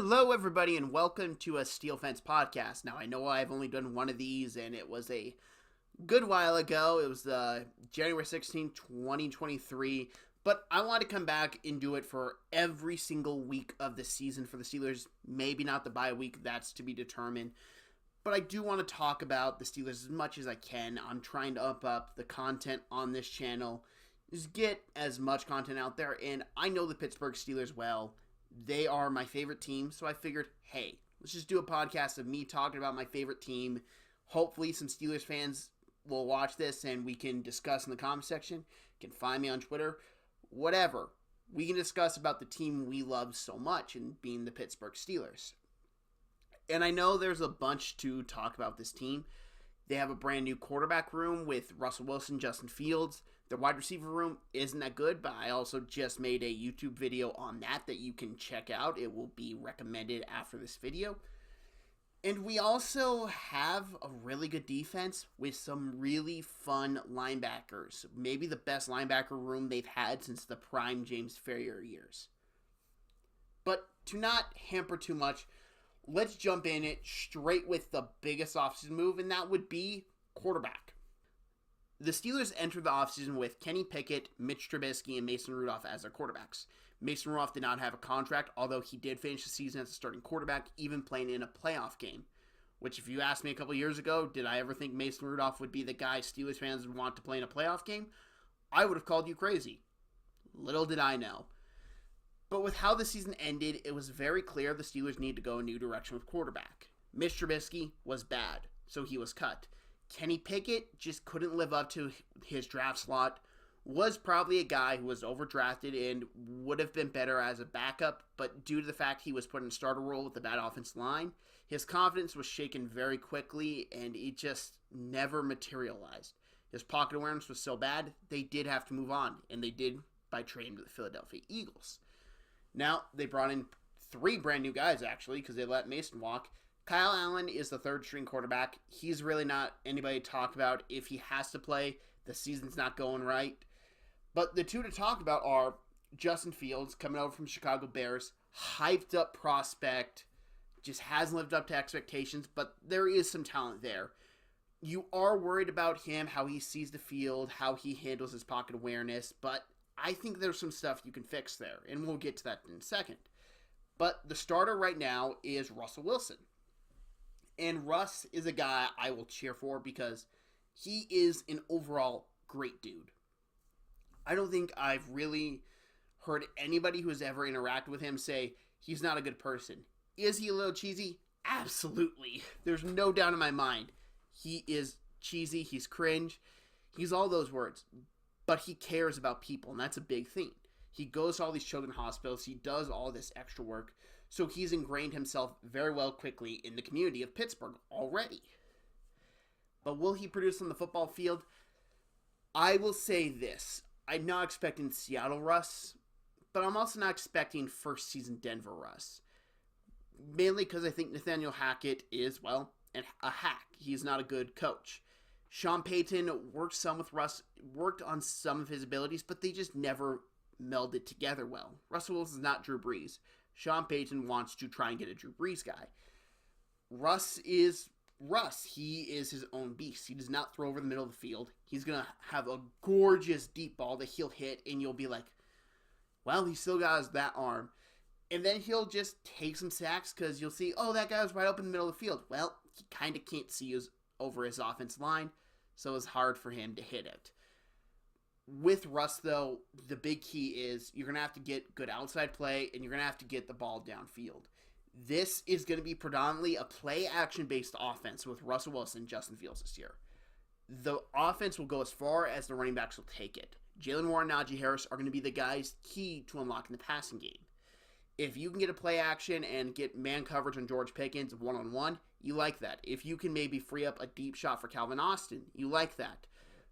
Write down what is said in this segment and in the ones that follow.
Hello, everybody, and welcome to a SteelFence podcast. Now, I know I've only done one of these, and it was a good while ago. It was January 16th, 2023, but I want to come back and do it for every single week of the season for the Steelers. Maybe not the bye week, that's to be determined. But I do want to talk about the Steelers as much as I can. I'm trying to up the content on this channel, just get as much content out there, and I know the Pittsburgh Steelers well. They are my favorite team, so I figured, hey, let's just do a podcast of me talking about my favorite team. Hopefully some Steelers fans will watch this and we can discuss in the comment section. You can find me on Twitter. Whatever. We can discuss about the team we love so much, and being the Pittsburgh Steelers. And I know there's a bunch to talk about this team. They have a brand new quarterback room with Russell Wilson, Justin Fields. Their wide receiver room isn't that good, but I also just made a YouTube video on that you can check out. It will be recommended after this video. And we also have a really good defense with some really fun linebackers. Maybe the best linebacker room they've had since the prime James Ferrier years. But to not hamper too much, let's jump in it straight with the biggest offseason move, and that would be quarterback. The Steelers entered the offseason with Kenny Pickett, Mitch Trubisky, and Mason Rudolph as their quarterbacks. Mason Rudolph did not have a contract, although he did finish the season as a starting quarterback, even playing in a playoff game. Which, if you asked me a couple years ago, did I ever think Mason Rudolph would be the guy Steelers fans would want to play in a playoff game? I would have called you crazy. Little did I know. But with how the season ended, it was very clear the Steelers need to go a new direction with quarterback. Mitch Trubisky was bad, so he was cut. Kenny Pickett just couldn't live up to his draft slot, was probably a guy who was overdrafted and would have been better as a backup, but due to the fact he was put in a starter role with the bad offensive line, his confidence was shaken very quickly and it just never materialized. His pocket awareness was so bad, they did have to move on, and they did by trading to the Philadelphia Eagles. Now, they brought in 3 brand new guys, actually, because they let Mason walk. Kyle Allen is the third-string quarterback. He's really not anybody to talk about. If he has to play, the season's not going right. But the two to talk about are Justin Fields, coming over from Chicago Bears, hyped-up prospect, just hasn't lived up to expectations, but there is some talent there. You are worried about him, how he sees the field, how he handles his pocket awareness, but I think there's some stuff you can fix there, and we'll get to that in a second. But the starter right now is Russell Wilson. And Russ is a guy I will cheer for because he is an overall great dude. I don't think I've really heard anybody who's ever interacted with him say he's not a good person. Is he a little cheesy? Absolutely. There's no doubt in my mind. He is cheesy, he's cringe, he's all those words. But he cares about people, and that's a big thing. He goes to all these children's hospitals, he does all this extra work, so he's ingrained himself very well quickly in the community of Pittsburgh already. But will he produce on the football field? I will say this. I'm not expecting Seattle Russ, but I'm also not expecting first season Denver Russ. Mainly because I think Nathaniel Hackett is, well, a hack. He's not a good coach. Sean Payton worked some with Russ, worked on some of his abilities, but they just never melded together well. Russell Wilson's not Drew Brees. Sean Payton wants to try and get a Drew Brees guy. Russ is Russ. He is his own beast. He does not throw over the middle of the field. He's going to have a gorgeous deep ball that he'll hit, and you'll be like, well, he still got that arm. And then he'll just take some sacks because you'll see, oh, that guy was right up in the middle of the field. Well, he kind of can't see over his offensive line, so it's hard for him to hit it. With Russ, though, the big key is you're going to have to get good outside play, and you're going to have to get the ball downfield. This is going to be predominantly a play-action-based offense with Russell Wilson and Justin Fields this year. The offense will go as far as the running backs will take it. Jalen Warren and Najee Harris are going to be the guys key to unlocking the passing game. If you can get a play action and get man coverage on George Pickens one-on-one, you like that. If you can maybe free up a deep shot for Calvin Austin, you like that.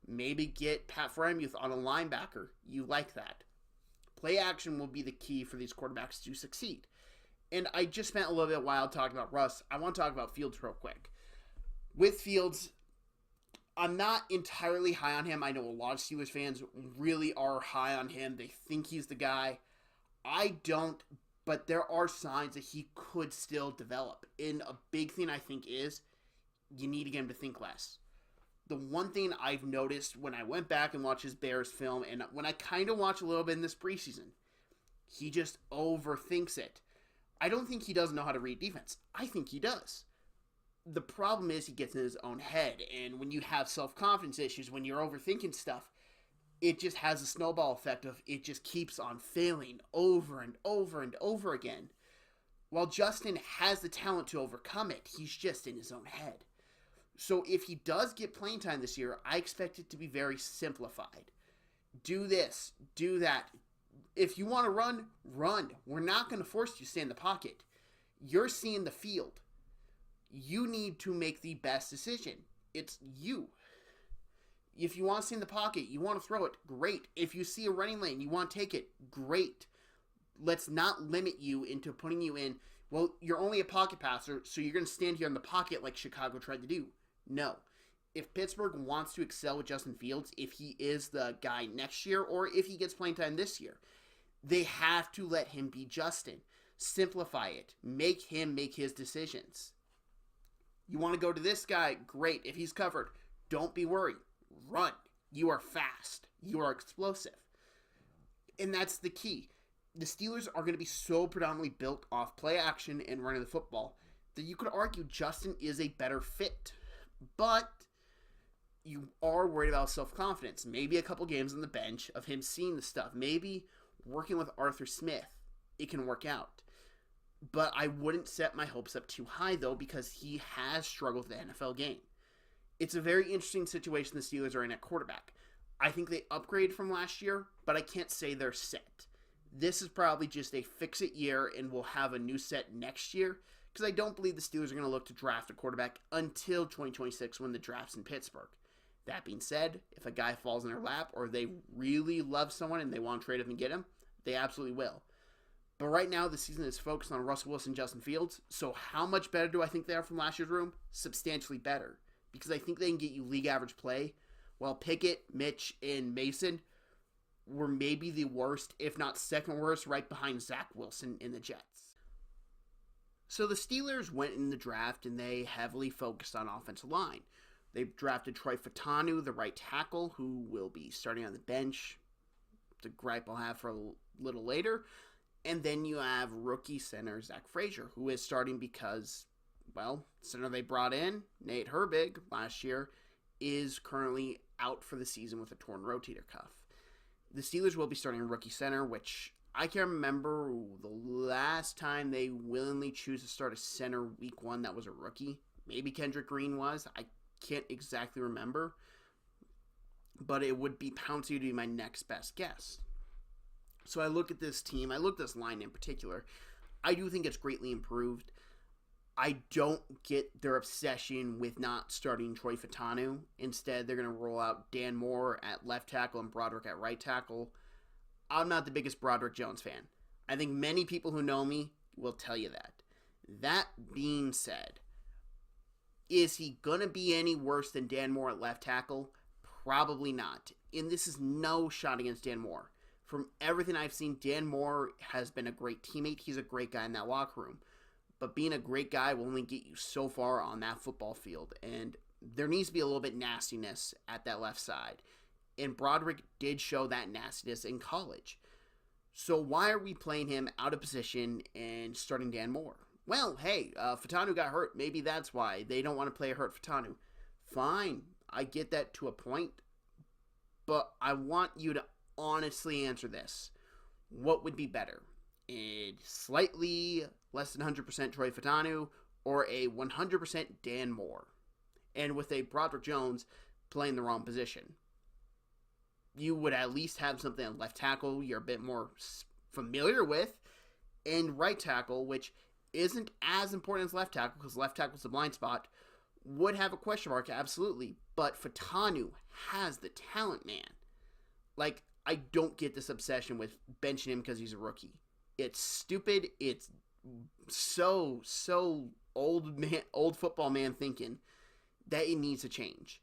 Maybe get Pat Freiermuth on a linebacker. You like that. Play action will be the key for these quarterbacks to succeed. And I just spent a little bit of while talking about Russ. I want to talk about Fields real quick. With Fields, I'm not entirely high on him. I know a lot of Steelers fans really are high on him. They think he's the guy. I don't, but there are signs that he could still develop. And a big thing I think is you need to get him to think less. The one thing I've noticed when I went back and watched his Bears film, and when I kind of watch a little bit in this preseason, he just overthinks it. I don't think he doesn't know how to read defense. I think he does. The problem is he gets in his own head, and when you have self-confidence issues, when you're overthinking stuff, it just has a snowball effect of it just keeps on failing over and over and over again. While Justin has the talent to overcome it, he's just in his own head. So if he does get playing time this year, I expect it to be very simplified. Do this, do that. If you want to run, run. We're not going to force you to stay in the pocket. You're seeing the field. You need to make the best decision. It's you. If you want to stay in the pocket, you want to throw it, great. If you see a running lane, you want to take it, great. Let's not limit you into putting you in, well, you're only a pocket passer, so you're going to stand here in the pocket like Chicago tried to do. No. If Pittsburgh wants to excel with Justin Fields, if he is the guy next year, or if he gets playing time this year, they have to let him be Justin. Simplify it. Make him make his decisions. You want to go to this guy? Great. If he's covered, don't be worried. Run. You are fast. You are explosive. And that's the key. The Steelers are going to be so predominantly built off play action and running the football that you could argue Justin is a better fit. But you are worried about self-confidence. Maybe a couple games on the bench of him seeing the stuff. Maybe working with Arthur Smith, it can work out. But I wouldn't set my hopes up too high, though, because he has struggled with the NFL game. It's a very interesting situation the Steelers are in at quarterback. I think they upgraded from last year, but I can't say they're set. This is probably just a fix-it year, and we'll have a new set next year, because I don't believe the Steelers are going to look to draft a quarterback until 2026 when the draft's in Pittsburgh. That being said, if a guy falls in their lap, or they really love someone and they want to trade him and get him, they absolutely will. But right now, the season is focused on Russell Wilson and Justin Fields, so how much better do I think they are from last year's room? Substantially better. Because I think they can get you league average play, while Pickett, Mitch, and Mason were maybe the worst, if not second worst, right behind Zach Wilson in the Jets. So the Steelers went in the draft and they heavily focused on offensive line. They drafted Troy Fautanu, the right tackle, who will be starting on the bench. It's a gripe I'll have for a little later. And then you have rookie center Zach Frazier, who is starting because, well, center they brought in, Nate Herbig, last year, is currently out for the season with a torn rotator cuff. The Steelers will be starting a rookie center, which I can't remember the last time they willingly choose to start a center week one that was a rookie. Maybe Kendrick Green was. I can't exactly remember. But it would be Pouncey to be my next best guess. So I look at this team. I look at this line in particular. I do think it's greatly improved. I don't get their obsession with not starting Troy Fautanu. Instead, they're going to roll out Dan Moore at left tackle and Broderick at right tackle. I'm not the biggest Broderick Jones fan. I think many people who know me will tell you that. That being said, is he going to be any worse than Dan Moore at left tackle? Probably not. And this is no shot against Dan Moore. From everything I've seen, Dan Moore has been a great teammate. He's a great guy in that locker room. But being a great guy will only get you so far on that football field. And there needs to be a little bit nastiness at that left side. And Broderick did show that nastiness in college. So why are we playing him out of position and starting Dan Moore? Well, hey, Fautanu got hurt. Maybe that's why they don't want to play a hurt Fautanu. Fine, I get that to a point. But I want you to honestly answer this. What would be better? A slightly less than 100% Troy Fautanu or a 100% Dan Moore? And with a Broderick Jones playing the wrong position. You would at least have something at left tackle you're a bit more familiar with, and right tackle, which isn't as important as left tackle because left tackle's the blind spot, would have a question mark, absolutely. But Fautanu has the talent, man. Like, I don't get this obsession with benching him because he's a rookie. It's stupid. It's so old football man thinking that it needs to change.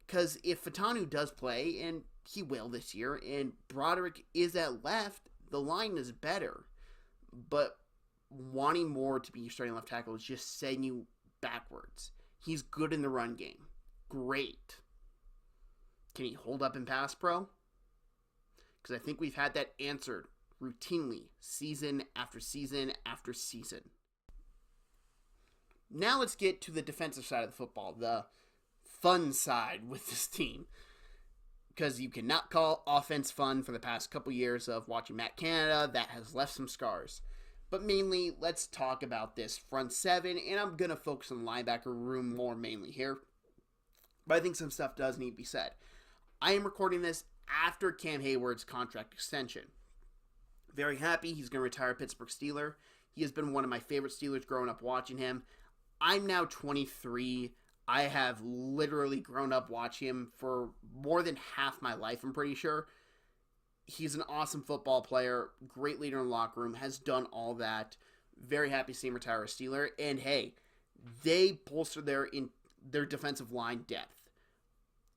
Because if Fautanu does play, and he will this year, and Broderick is at left, the line is better. but wanting more to be your starting left tackle is just setting you backwards. He's good in the run game. Great. Can he hold up in pass pro? Because I think we've had that answered routinely, season after season after season. Now let's get to the defensive side of the football, the fun side with this team. Because you cannot call offense fun for the past couple years of watching Matt Canada. That has left some scars. But mainly, let's talk about this front seven, and I'm going to focus on the linebacker room more mainly here. But I think some stuff does need to be said. I am recording this after Cam Hayward's contract extension. Very happy he's going to retire a Pittsburgh Steeler. He has been one of my favorite Steelers growing up watching him. I'm now 23. I have literally grown up watching him for more than half my life, I'm pretty sure. He's an awesome football player, great leader in the locker room, has done all that. Very happy to see him retire a Steeler. And hey, they bolstered their defensive line depth.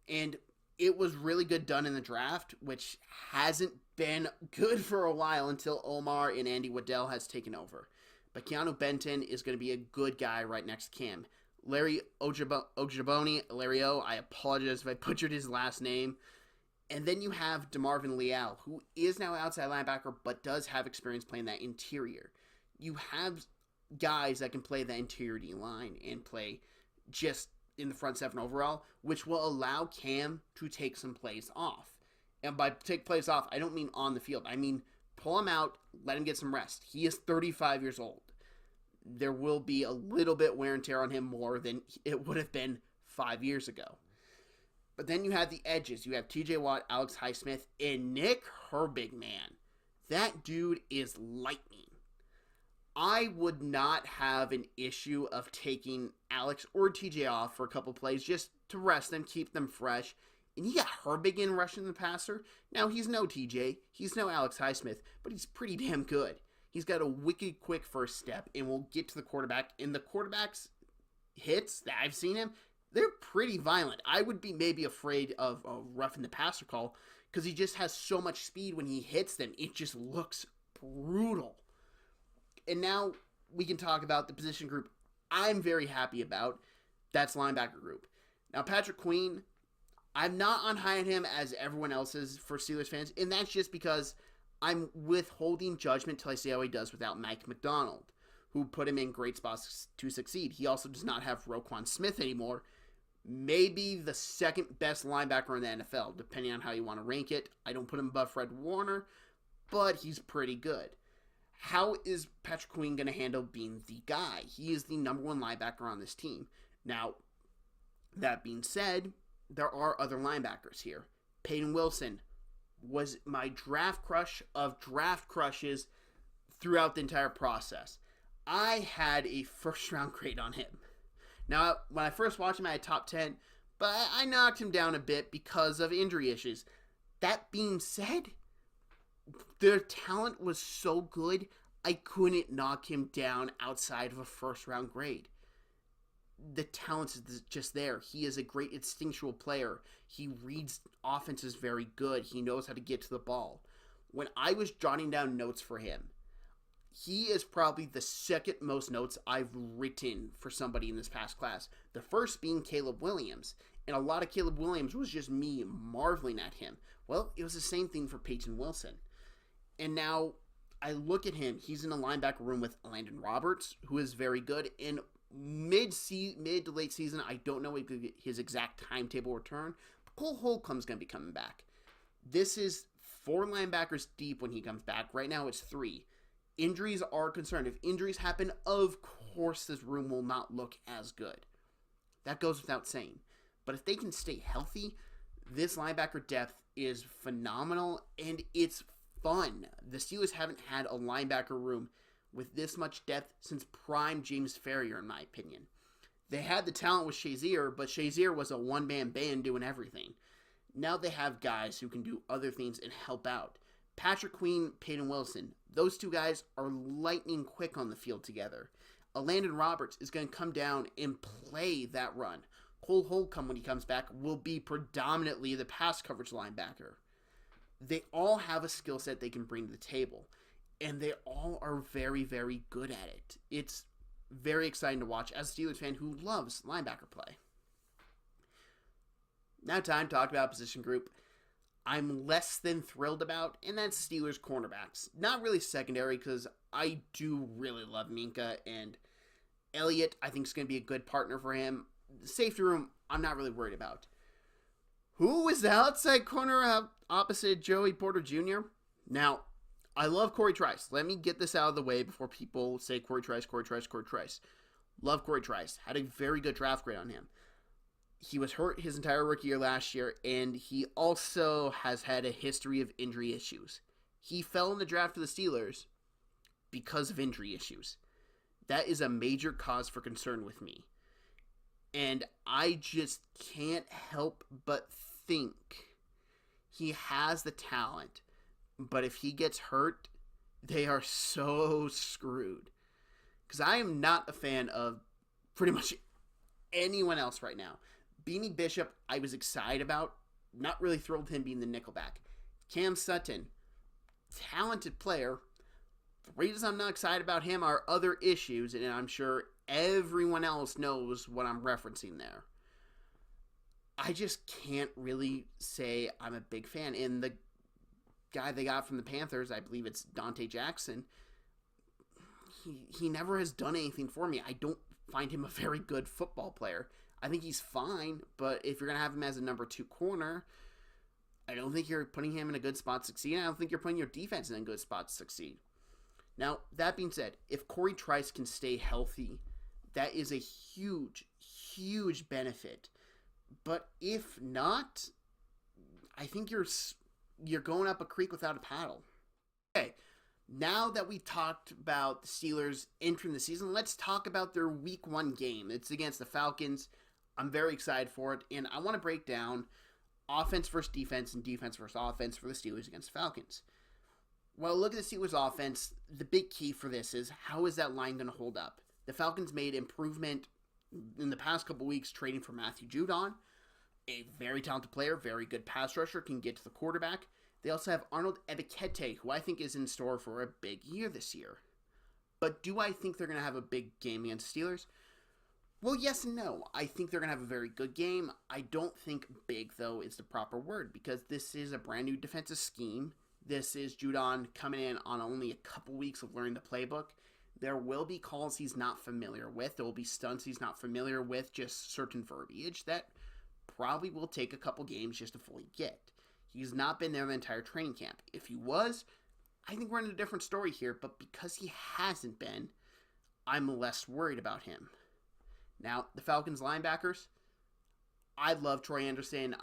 And it was really good done in the draft, which hasn't been good for a while until Omar and Andy Waddell has taken over. But Keanu Benton is going to be a good guy right next to Cam. Larry Ojaboni, Lario, I apologize if I butchered his last name. And then you have DeMarvin Leal, who is now outside linebacker, but does have experience playing that interior. You have guys that can play the interior D line and play just in the front seven overall, which will allow Cam to take some plays off. And by take plays off, I don't mean on the field. I mean pull him out, let him get some rest. He is 35 years old. There will be a little bit wear and tear on him more than it would have been 5 years ago. But then you have the edges. You have TJ Watt, Alex Highsmith, and Nick Herbig, man. That dude is lightning. I would not have an issue of taking Alex or TJ off for a couple plays just to rest them, keep them fresh. And you got Herbig in rushing the passer. Now, he's no TJ. He's no Alex Highsmith, but he's pretty damn good. He's got a wicked quick first step, and we'll get to the quarterback. And the quarterback's hits that I've seen him, they're pretty violent. I would be maybe afraid of roughing the passer call because he just has so much speed when he hits them. It just looks brutal. And now we can talk about the position group I'm very happy about. That's linebacker group. Now, Patrick Queen, I'm not on high on him as everyone else is for Steelers fans, and that's just because I'm withholding judgment till I see how he does without Mike McDonald, who put him in great spots to succeed. He also does not have Roquan Smith anymore. Maybe the second best linebacker in the NFL, depending on how you want to rank it. I don't put him above Fred Warner, but he's pretty good. How is Patrick Queen going to handle being the guy? He is the number one linebacker on this team. Now, that being said, there are other linebackers here. Peyton Wilson was my draft crush of draft crushes throughout the entire process. I had a first-round grade on him. Now, when I first watched him, I had top 10, but I knocked him down a bit because of injury issues. That being said, their talent was so good, I couldn't knock him down outside of a first-round grade. The talent is just there. He is a great instinctual player. He reads offenses very good. He knows how to get to the ball. When I was jotting down notes for him, he is probably the second most notes I've written for somebody in this past class. The first being Caleb Williams. And a lot of Caleb Williams was just me marveling at him. Well, it was the same thing for Peyton Wilson. And now I look at him. He's in a linebacker room with Landon Roberts, who is very good. And mid to late season, I don't know his exact timetable return. But Cole Holcomb's going to be coming back. This is 4 linebackers deep when he comes back. Right now it's 3. Injuries are concerned. If injuries happen, of course this room will not look as good. That goes without saying. But if they can stay healthy, this linebacker depth is phenomenal, and it's fun. The Steelers haven't had a linebacker room with this much depth since prime James Ferrier, in my opinion. They had the talent with Shazier, but Shazier was a one-man band doing everything. Now they have guys who can do other things and help out. Patrick Queen, Peyton Wilson, those 2 guys are lightning quick on the field together. Landon Roberts is going to come down and play that run. Cole Holcomb, when he comes back, will be predominantly the pass coverage linebacker. They all have a skill set they can bring to the table. and they all are very, very good at it. It's very exciting to watch as a Steelers fan who loves linebacker play. Now time to talk about a position group I'm less than thrilled about, and that's Steelers cornerbacks. Not really secondary, because I do really love Minka, and Elliott, I think, is going to be a good partner for him. The safety room, I'm not really worried about. Who is the outside corner opposite Joey Porter Jr.? Now, I love Corey Trice. Let me get this out of the way before people say Corey Trice. Love Corey Trice. Had a very good draft grade on him. He was hurt his entire rookie year last year, and he also has had a history of injury issues. He fell in the draft for the Steelers because of injury issues. That is a major cause for concern with me. And I just can't help but think he has the talent, but if he gets hurt, they are so screwed. Because I am not a fan of pretty much anyone else right now. Beanie Bishop, I was excited about. Not really thrilled with him being the nickelback. Cam Sutton, talented player. The reasons I'm not excited about him are other issues, and I'm sure everyone else knows what I'm referencing there. I just can't really say I'm a big fan. And the guy they got from the Panthers, I believe it's Dante Jackson, he never has done anything for me. I don't find him a very good football player. I think he's fine, but if you're going to have him as a number 2 corner, I don't think you're putting him in a good spot to succeed. I don't think you're putting your defense in a good spot to succeed. Now, that being said, if Corey Trice can stay healthy, that is a huge, huge benefit. But if not, I think you're going up a creek without a paddle. Okay, now that we talked about the Steelers entering the season, let's talk about their Week 1 game. It's against the Falcons. I'm very excited for it, and I want to break down offense versus defense and defense versus offense for the Steelers against the Falcons. Well, look at the Steelers' offense. The big key for this is, how is that line going to hold up? The Falcons made improvement in the past couple weeks trading for Matthew Judon, a very talented player, very good pass rusher, can get to the quarterback. They also have Arnold Ebiketie, who I think is in store for a big year this year. But do I think they're going to have a big game against the Steelers? Well, yes and no. I think they're going to have a very good game. I don't think big, though, is the proper word, because this is a brand new defensive scheme. This is Judon coming in on only a couple weeks of learning the playbook. There will be calls he's not familiar with. There will be stunts he's not familiar with, just certain verbiage that probably will take a couple games just to fully get. He's not been there the entire training camp. If he was, I think we're in a different story here, but because he hasn't been, I'm less worried about him. Now, the Falcons linebackers, I love Troy Anderson.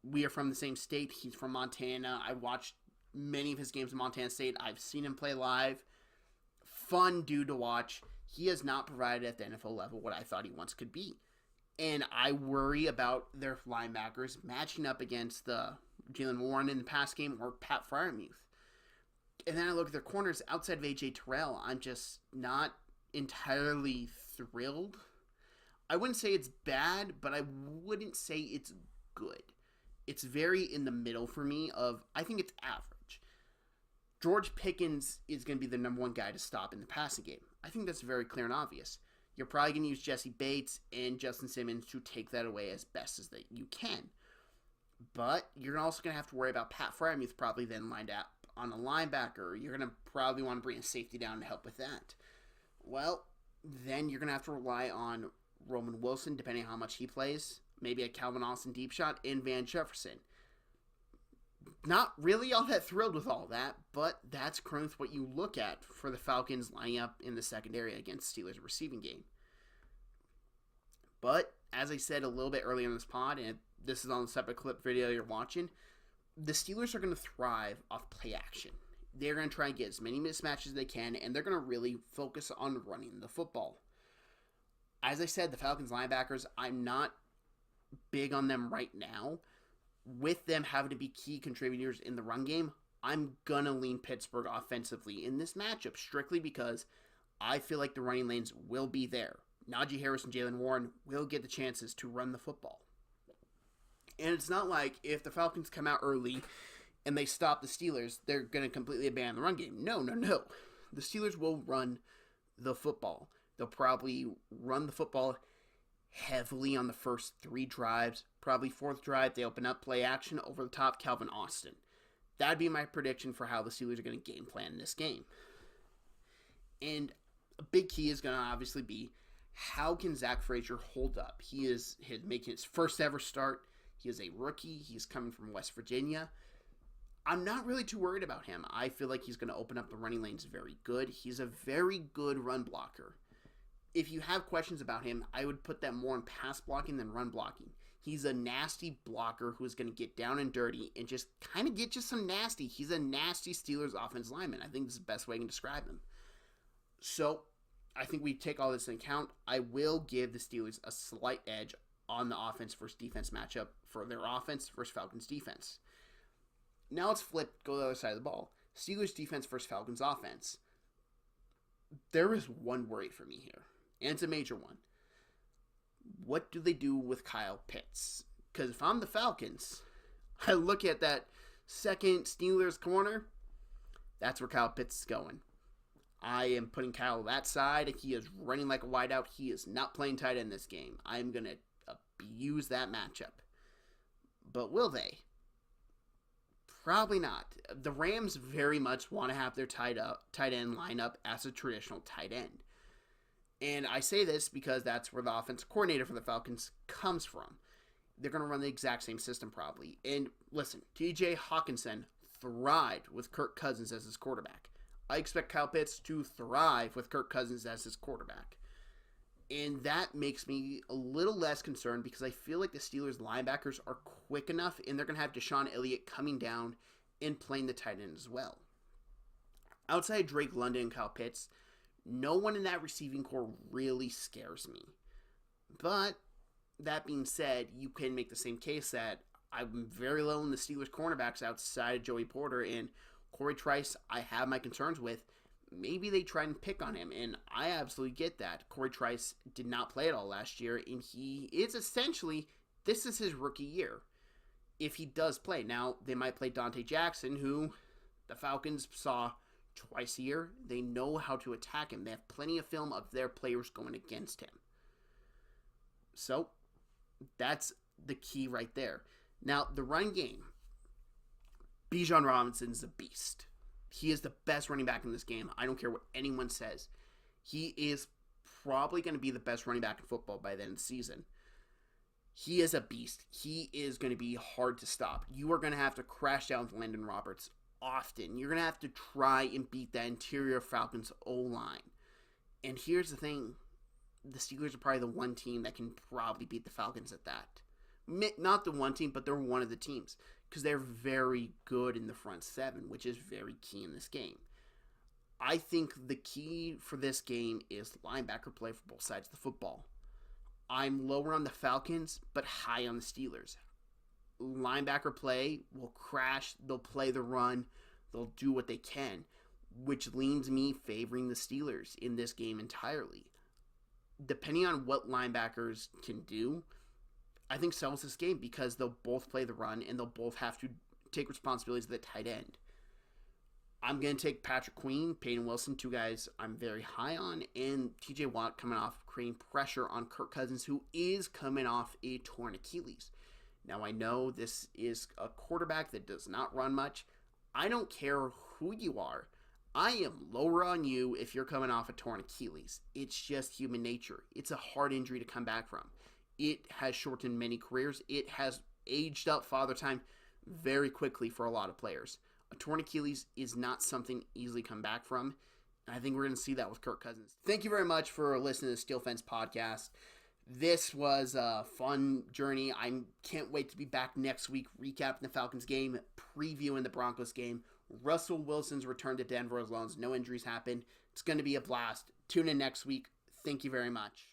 We are from the same state. He's from Montana. I watched many of his games in Montana State. I've seen him play live. Fun dude to watch. He has not provided at the NFL level what I thought he once could be. And I worry about their linebackers matching up against the Jalen Warren in the pass game or Pat Freiermuth. And then I look at their corners outside of A.J. Terrell. I'm just not entirely thrilled. I wouldn't say it's bad, but I wouldn't say it's good. It's very in the middle for me I think it's average. George Pickens is going to be the number 1 guy to stop in the passing game. I think that's very clear and obvious. You're probably going to use Jesse Bates and Justin Simmons to take that away as best as that you can. But you're also going to have to worry about Pat Freiermuth probably then lined up on a linebacker. You're going to probably want to bring a safety down to help with that. Well, then you're going to have to rely on Roman Wilson, depending on how much he plays. Maybe a Calvin Austin deep shot and Van Jefferson. Not really all that thrilled with all that, but that's currently what you look at for the Falcons lining up in the secondary against Steelers receiving game. But, as I said a little bit earlier in this pod, and this is on the separate clip video you're watching, the Steelers are going to thrive off play action. They're going to try and get as many mismatches as they can, and they're going to really focus on running the football. As I said, the Falcons linebackers, I'm not big on them right now. With them having to be key contributors in the run game, I'm going to lean Pittsburgh offensively in this matchup, strictly because I feel like the running lanes will be there. Najee Harris and Jalen Warren will get the chances to run the football. And it's not like if the Falcons come out early and they stop the Steelers, they're going to completely abandon the run game. No, no, no. The Steelers will run the football. They'll probably run the football heavily on the first 3 drives. Probably 4th drive, they open up play action over the top Calvin Austin. That'd be my prediction for how the Steelers are going to game plan this game. And a big key is going to obviously be, how can Zach Frazier hold up? He is making his first ever start. He is a rookie. He's coming from West Virginia. I'm not really too worried about him. I feel like he's going to open up the running lanes very good. He's a very good run blocker. If you have questions about him, I would put that more in pass blocking than run blocking. He's a nasty blocker who's going to get down and dirty and just kind of get you some nasty. He's a nasty Steelers offense lineman. I think this is the best way I can describe him. So, I think we take all this into account. I will give the Steelers a slight edge on the offense versus defense matchup for their offense versus Falcons defense. Now let's go to the other side of the ball. Steelers defense versus Falcons offense. There is one worry for me here, and it's a major one. What do they do with Kyle Pitts? Because if I'm the Falcons, I look at that second Steelers corner, that's where Kyle Pitts is going. I am putting Kyle that side. He is running like a wideout. He is not playing tight end this game. I am going to abuse that matchup. But will they? Probably not. The Rams very much want to have their tight end line up as a traditional tight end. And I say this because that's where the offensive coordinator for the Falcons comes from. They're going to run the exact same system probably. And listen, TJ Hawkinson thrived with Kirk Cousins as his quarterback. I expect Kyle Pitts to thrive with Kirk Cousins as his quarterback. And that makes me a little less concerned because I feel like the Steelers linebackers are quick enough and they're going to have Deshaun Elliott coming down and playing the tight end as well. Outside Drake London and Kyle Pitts, no one in that receiving core really scares me. But that being said, you can make the same case that I'm very low in the Steelers cornerbacks outside of Joey Porter, and Corey Trice I have my concerns with. Maybe they try and pick on him, and I absolutely get that. Corey Trice did not play at all last year, and he is essentially, this is his rookie year. If he does play. Now, they might play Dante Jackson, who the Falcons saw twice a year. They know how to attack him. They have plenty of film of their players going against him. So, that's the key right there. Now, the run game. Bijan Robinson's a beast. He is the best running back in this game. I don't care what anyone says. He is probably going to be the best running back in football by the end of the season. He is a beast. He is going to be hard to stop. You are going to have to crash down with Landon Roberts often. You're going to have to try and beat that interior Falcons O-line. And here's the thing. The Steelers are probably the one team that can probably beat the Falcons at that. Not the one team, but they're one of the teams. Because they're very good in the front seven, which is very key in this game. I think the key for this game is linebacker play for both sides of the football. I'm lower on the Falcons, but high on the Steelers. Linebacker play will crash. They'll play the run. They'll do what they can, which leans me favoring the Steelers in this game entirely. Depending on what linebackers can do, I think sells this game because they'll both play the run and they'll both have to take responsibilities of the tight end. I'm going to take Patrick Queen, Peyton Wilson, two guys I'm very high on, and TJ Watt coming off creating pressure on Kirk Cousins, who is coming off a torn Achilles. Now, I know this is a quarterback that does not run much. I don't care who you are. I am lower on you if you're coming off a torn Achilles. It's just human nature. It's a hard injury to come back from. It has shortened many careers. It has aged up father time very quickly for a lot of players. A torn Achilles is not something easily come back from. And I think we're going to see that with Kirk Cousins. Thank you very much for listening to the SteelFence podcast. This was a fun journey. I can't wait to be back next week recapping the Falcons game, previewing the Broncos game. Russell Wilson's return to Denver as long as no injuries happen. It's going to be a blast. Tune in next week. Thank you very much.